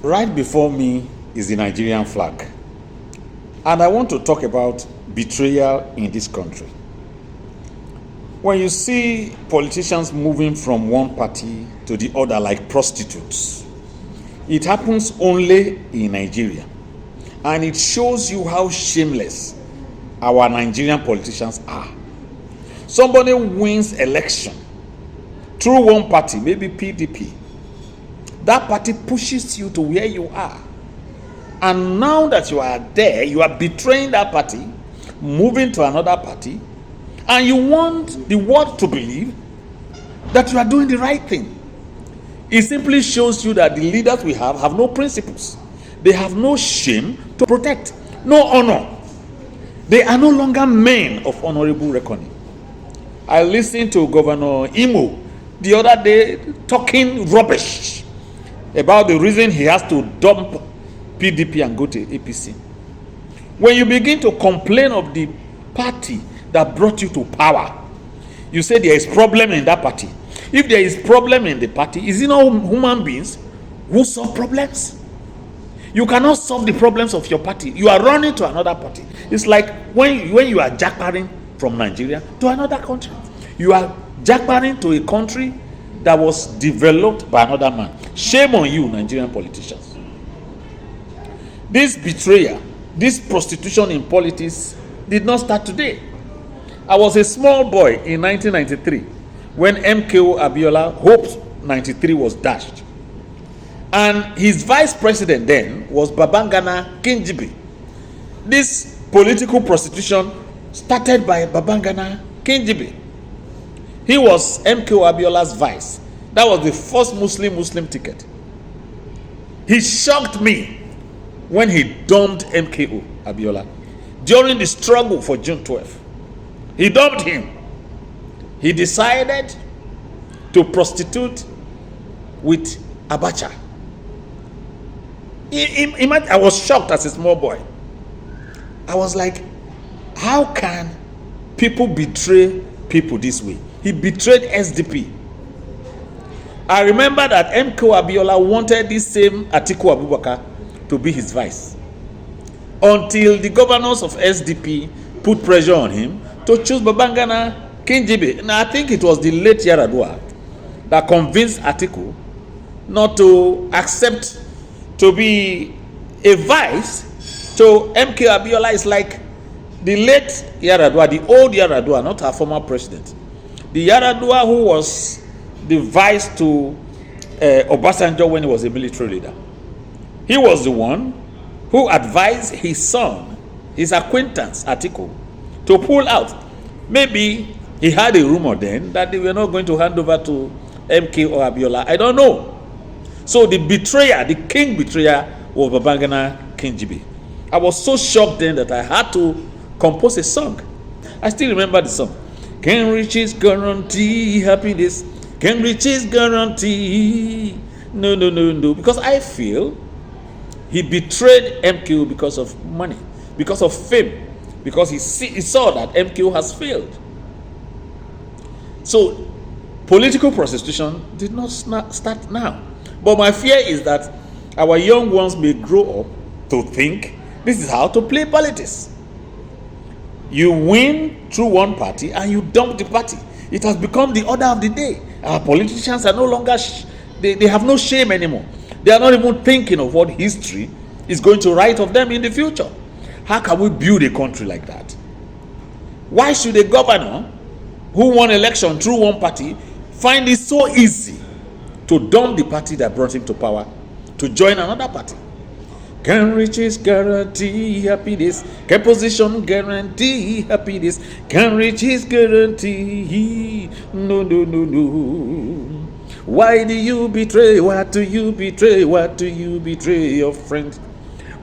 Right before me is the Nigerian flag. And I want to talk about betrayal in this country. When you see politicians moving from one party to the other like prostitutes, it happens only in Nigeria. And it shows you how shameless our Nigerian politicians are. Somebody wins election through one party, maybe PDP. That party pushes you to where you are. And now that you are there, you are betraying that party, moving to another party, and you want the world to believe that you are doing the right thing. It simply shows you that the leaders we have no principles. They have no shame to protect, no honor. They are no longer men of honorable reckoning. I listened to Governor Imo the other day talking rubbish about the reason he has to dump PDP and go to APC. When you begin to complain of the party that brought you to power, you say there is problem in that party. If there is problem in the party, is it not human beings who solve problems? You cannot solve the problems of your party. You are running to another party. It's like when you are jackparing from Nigeria to another country. You are jackparing to a country that was developed by another man. Shame on you, Nigerian politicians. This betrayal, this prostitution in politics did not start today. I was a small boy in 1993 when MKO Abiola hoped 93 was dashed. And his vice president then was Babangana Kingibe. This political prostitution started by Babangana Kingibe. He was MKO Abiola's vice. That was the first Muslim ticket. He shocked me when he dumped MKO Abiola during the struggle for June 12th. He dumped him. He decided to prostitute with Abacha. I was shocked as a small boy. I was like, how can people betray people this way? He betrayed SDP. I remember that MKO Abiola wanted this same Atiku Abubakar to be his vice, until the governors of SDP put pressure on him to choose Babangana Kingibe. And I think it was the late Yaradua that convinced Atiku not to accept to be a vice to MK Abiola. Is like the late Yaradua, the old Yaradua, not our former president. The Yaradua who was the vice to Obasanjo when he was a military leader. He was the one who advised his son, his acquaintance Atiku, to pull out. Maybe he had a rumor then that they were not going to hand over to MK or Abiola. I don't know. So the betrayer, the king betrayer, was Babangana Kingibe. I was so shocked then that I had to compose a song. I still remember the song. Can riches guarantee happiness? Can riches guarantee? No. Because I feel he betrayed MQ because of money, because of fame, because he saw that MQ has failed. So political prostitution did not start now. But my fear is that our young ones may grow up to think this is how to play politics. You win through one party and you dump the party. It has become the order of the day. Our politicians are no longer, they have no shame anymore. They are not even thinking of what history is going to write of them in the future. How can we build a country like that? Why should a governor who won election through one party find it so easy to dump the party that brought him to power to join another party? Can riches guarantee happiness? Can position guarantee happiness? Can riches guarantee? No. Why do you betray? What do you betray? What do you betray your friend?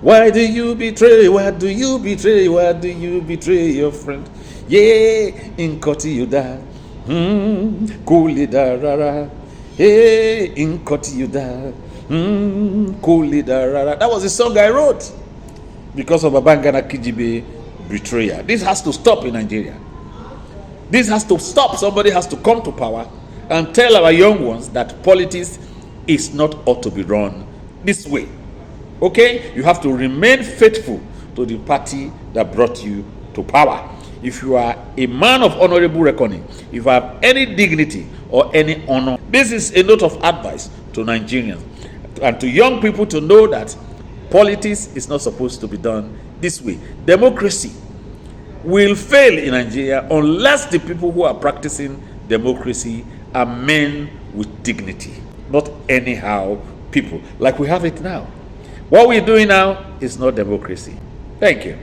Why do you betray? What do you betray? What do you betray your friend? Yeah, in Koti Yuda, Kulida Rara. Hey, in Koti Yuda, Kulida Rara. That was the song I wrote because of Babangana Kingibe betrayal. This has to stop in Nigeria. This has to stop. Somebody has to come to power and tell our young ones that politics is not ought to be run this way. Okay? You have to remain faithful to the party that brought you to power. If you are a man of honorable reckoning, if you have any dignity or any honor, this is a note of advice to Nigerians and to young people to know that politics is not supposed to be done this way. Democracy will fail in Nigeria unless the people who are practicing democracy are men with dignity, not anyhow people like we have it now. What we're doing now is not democracy. Thank you.